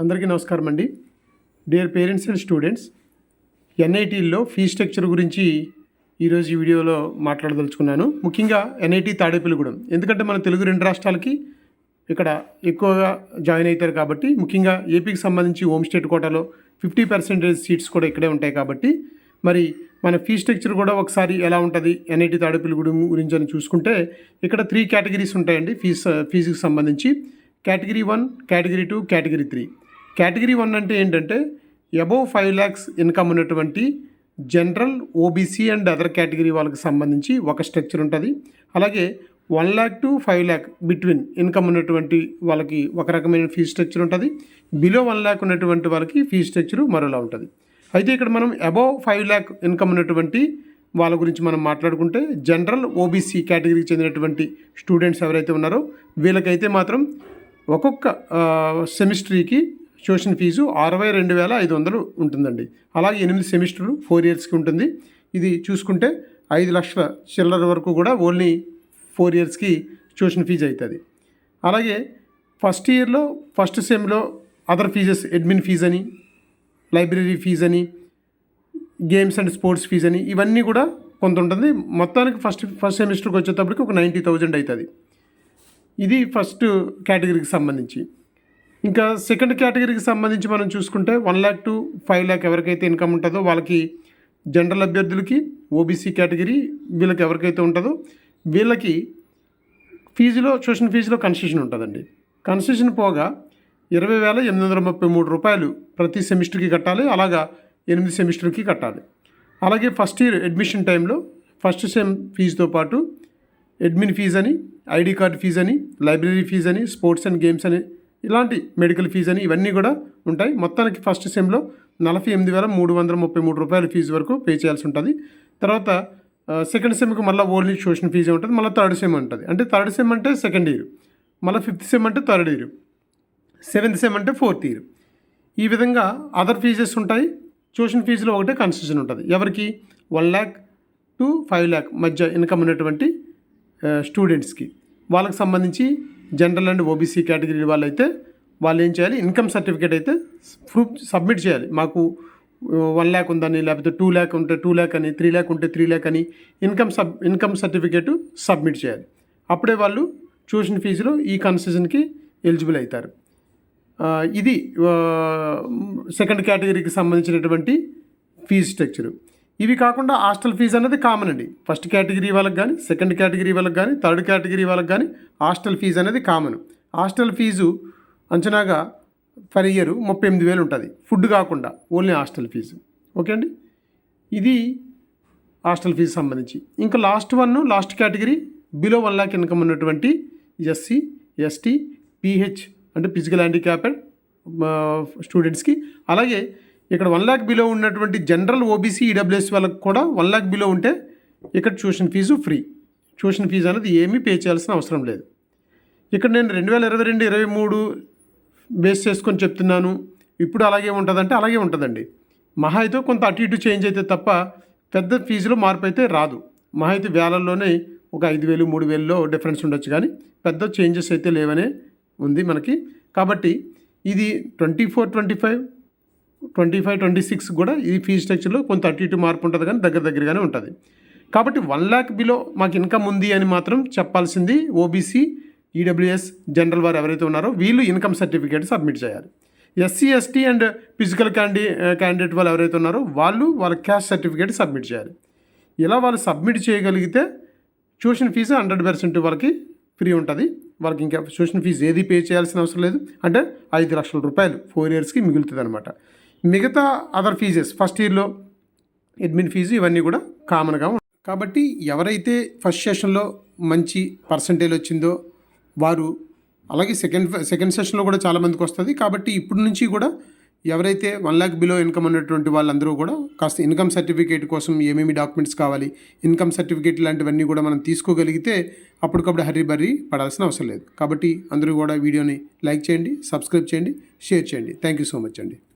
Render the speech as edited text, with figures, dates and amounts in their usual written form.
అందరికీ నమస్కారం అండి. డియర్ పేరెంట్స్ అండ్ స్టూడెంట్స్, ఎన్ఐటీల్లో ఫీ స్ట్రక్చర్ గురించి ఈరోజు ఈ వీడియోలో మాట్లాడదలుచుకున్నాను. ముఖ్యంగా ఎన్ఐటీ తాడేపల్లిగూడెం, ఎందుకంటే మన తెలుగు రెండు రాష్ట్రాలకి ఇక్కడ ఎక్కువగా జాయిన్ అవుతారు కాబట్టి, ముఖ్యంగా ఏపీకి సంబంధించి హోమ్ స్టేట్ కోటాలో 50% సీట్స్ కూడా ఇక్కడే ఉంటాయి కాబట్టి, మరి మన ఫీ స్ట్రక్చర్ కూడా ఒకసారి ఎలా ఉంటుంది ఎన్ఐటీ తాడేపల్లిగూడెం గురించి అని చూసుకుంటే, ఇక్కడ 3 కేటగిరీస్ ఉంటాయండి ఫీజుకి సంబంధించి. Category 1, category 2, category 3. కేటగిరీ 1 అంటే ఏంటంటే అబోవ్ 5 lakhs ఇన్కమ్ ఉన్నటువంటి general, OBC and other category వాళ్ళకి సంబంధించి ఒక స్ట్రక్చర్ ఉంటుంది. అలాగే 1 lakh to 5 lakh between income ఉన్నటువంటి వాళ్ళకి ఒక రకమైన ఫీ స్ట్రక్చర్ ఉంటుంది. బిలో 1 lakh ఉన్నటువంటి వాళ్ళకి ఫీ స్ట్రక్చర్ మరోలా ఉంటుంది. అయితే ఇక్కడ మనం అబోవ్ 5 lakh ఇన్కమ్ ఉన్నటువంటి వాళ్ళ గురించి మనం మాట్లాడుకుంటే, జనరల్, ఓబీసీ కేటగిరీకి చెందినటువంటి స్టూడెంట్స్ ఎవరైతే ఉన్నారో వీళ్ళకైతే మాత్రం ఒక్కొక్క సెమిస్టర్కి ట్యూషన్ ఫీజు 62,500 ఉంటుందండి. అలాగే 8 సెమిస్టర్లు 4 yearsకి ఉంటుంది. ఇది చూసుకుంటే 5 లక్షల చిల్లర వరకు కూడా ఓన్లీ 4 yearsకి ట్యూషన్ ఫీజు అవుతుంది. అలాగే ఫస్ట్ ఇయర్లో ఫస్ట్ సెమ్లో అదర్ ఫీజెస్, అడ్మిన్ ఫీజ్ అని, లైబ్రరీ ఫీజ్ అని, గేమ్స్ అండ్ స్పోర్ట్స్ ఫీజ్ అని, ఇవన్నీ కూడా కొంత ఉంటుంది. మొత్తానికి ఫస్ట్ సెమిస్టర్కి వచ్చేటప్పటికి ఒక 90,000 అవుతుంది. ఇది ఫస్ట్ కేటగిరీకి సంబంధించి. ఇంకా సెకండ్ కేటగిరీకి సంబంధించి మనం చూసుకుంటే 1 lakh to 5 lakh ఎవరికైతే ఇన్కమ్ ఉంటుందో వాళ్ళకి, జనరల్ అభ్యర్థులకి, ఓబీసీ కేటగిరీ వీళ్ళకి ఎవరికైతే ఉంటుందో వీళ్ళకి ఫీజులో, ట్యూషన్ ఫీజులో కన్సెషన్ ఉంటుందండి. కన్సెషన్ పోగా 20,833 రూపాయలు ప్రతి సెమిస్టర్కి కట్టాలి. అలాగా 8 సెమిస్టర్కి కట్టాలి. అలాగే ఫస్ట్ ఇయర్ అడ్మిషన్ టైంలో ఫస్ట్ సెమ్ ఫీజుతో పాటు అడ్మిన్ ఫీజ్ అని, ఐడి కార్డ్ ఫీజ్ అని, లైబ్రరీ ఫీజ్ అని, స్పోర్ట్స్ అండ్ గేమ్స్ అని, ఇలాంటి మెడికల్ ఫీజ్ అని ఇవన్నీ కూడా ఉంటాయి. మొత్తానికి ఫస్ట్ సెమ్లో 48,333 రూపాయల ఫీజు వరకు పే చేయాల్సి ఉంటుంది. తర్వాత సెకండ్ సెమ్కి మళ్ళీ ఓన్లీ ట్యూషన్ ఫీజే ఉంటుంది. మళ్ళీ థర్డ్ సెమ్ ఉంటుంది. అంటే థర్డ్ సెమ్ అంటే సెకండ్ ఇయర్, మళ్ళీ 5th సెమ్ అంటే థర్డ్ ఇయర్, 7th సెమ్ అంటే 4th ఇయర్. ఈ విధంగా అదర్ ఫీజెస్ ఉంటాయి. ట్యూషన్ ఫీజులో ఒకటే కన్సెషన్ ఉంటుంది. ఎవరికి? 1 lakh to 5 lakh మధ్య ఇన్కమ్ ఉన్నటువంటి స్టూడెంట్స్కి. వాళ్ళకి సంబంధించి జనరల్ అండ్ ఓబీసీ కేటగిరీ వాళ్ళైతే వాళ్ళు ఏం చేయాలి? ఇన్కమ్ సర్టిఫికేట్ అయితే ప్రూఫ్ సబ్మిట్ చేయాలి. మాకు 1 lakh ఉందని, లేకపోతే 2 lakh ఉంటే 2 lakh అని, 3 lakh ఉంటే 3 lakh అని ఇన్కమ్ సర్టిఫికేట్ సబ్మిట్ చేయాలి. అప్పుడే వాళ్ళు ట్యూషన్ ఫీజులో ఈ కన్సెషన్కి ఎలిజిబుల్ అవుతారు. ఇది సెకండ్ కేటగిరీకి సంబంధించినటువంటి ఫీజు స్ట్రక్చరు. ఇవి కాకుండా హాస్టల్ ఫీజు అనేది కామన్ అండి. ఫస్ట్ కేటగిరీ వాళ్ళకి కానీ, సెకండ్ కేటగిరీ వాళ్ళకి కానీ, థర్డ్ కేటగిరీ వాళ్ళకి కానీ హాస్టల్ ఫీజు అనేది కామన్. హాస్టల్ ఫీజు అంచనాగా పర్ ఇయర్ 38,000 ఉంటుంది, ఫుడ్ కాకుండా ఓన్లీ హాస్టల్ ఫీజు. ఓకే అండి, ఇది హాస్టల్ ఫీజు సంబంధించి. ఇంకా last category below 1 lakh income ఉన్నటువంటి ఎస్సీ, ఎస్టీ, పీహెచ్ అంటే ఫిజికల్ హ్యాండిక్యాప్డ్ స్టూడెంట్స్కి. అలాగే ఇక్కడ 1 lakh బిలో ఉన్నటువంటి జనరల్, ఓబీసీ, ఈడబ్ల్యూఎస్ వాళ్ళకి కూడా 1 lakh బిలో ఉంటే ఇక్కడ tuition fee free. Tuition fee అనేది ఏమీ పే చేయాల్సిన అవసరం లేదు. ఇక్కడ నేను 2022-23 బేస్ చేసుకొని చెప్తున్నాను. ఇప్పుడు అలాగే ఉంటుందంటే అలాగే ఉంటుందండి. మహా అయితే కొంత అటు ఇటు చేంజ్ అయితే తప్ప పెద్ద ఫీజులో మార్పు అయితే రాదు. మహా అయితే వేలల్లోనే ఒక 5,000, 3,000లో డిఫరెన్స్ ఉండొచ్చు, కానీ పెద్ద చేంజెస్ అయితే లేవనే ఉంది మనకి. కాబట్టి ఇది 24-25, 25-26 కూడా ఈ ఫీజు స్ట్రక్చర్లో కొంత అటు ఇటు మార్పు ఉంటుంది, కానీ దగ్గరగానే ఉంటుంది. కాబట్టి 1 lakh బిలో మాకు ఇన్కమ్ ఉంది అని మాత్రం చెప్పాల్సింది ఓబీసీ, ఈడబ్ల్యూఎస్, జనరల్ వారు ఎవరైతే ఉన్నారో వీళ్ళు ఇన్కమ్ సర్టిఫికేట్ సబ్మిట్ చేయాలి. SC, ST and physical candidate వాళ్ళు ఎవరైతే ఉన్నారో వాళ్ళ క్యాస్ట్ సర్టిఫికేట్ సబ్మిట్ చేయాలి. ఇలా వాళ్ళు సబ్మిట్ చేయగలిగితే ట్యూషన్ ఫీజు 100% వాళ్ళకి ఫ్రీ ఉంటుంది. వాళ్ళకి ఇంకా ట్యూషన్ ఫీజు ఏది పే చేయాల్సిన అవసరం లేదు. అంటే 5 లక్షల రూపాయలు 4 yearsకి మిగులుతుంది అనమాట. మిగతా అదర్ ఫీజెస్, ఫస్ట్ ఇయర్లో అడ్మిన్ ఫీజు ఇవన్నీ కూడా కామన్గా ఉంటాయి. కాబట్టి ఎవరైతే ఫస్ట్ సెషన్లో మంచి పర్సంటేజ్ వచ్చిందో వారు, అలాగే సెకండ్ సెషన్లో కూడా చాలామందికి వస్తుంది. కాబట్టి ఇప్పటి నుంచి కూడా ఎవరైతే 1 lakh బిలో ఇన్కమ్ ఉన్నటువంటి వాళ్ళందరూ కూడా కాస్త ఇన్కమ్ సర్టిఫికేట్ కోసం ఏమేమి డాక్యుమెంట్స్ కావాలి, ఇన్కమ్ సర్టిఫికేట్ లాంటివన్నీ కూడా మనం తీసుకోగలిగితే అప్పటికప్పుడు హరీబరీ పడాల్సిన అవసరం లేదు. కాబట్టి అందరూ కూడా వీడియోని లైక్ చేయండి, సబ్స్క్రైబ్ చేయండి, షేర్ చేయండి. థ్యాంక్ యూ సో మచ్ అండి.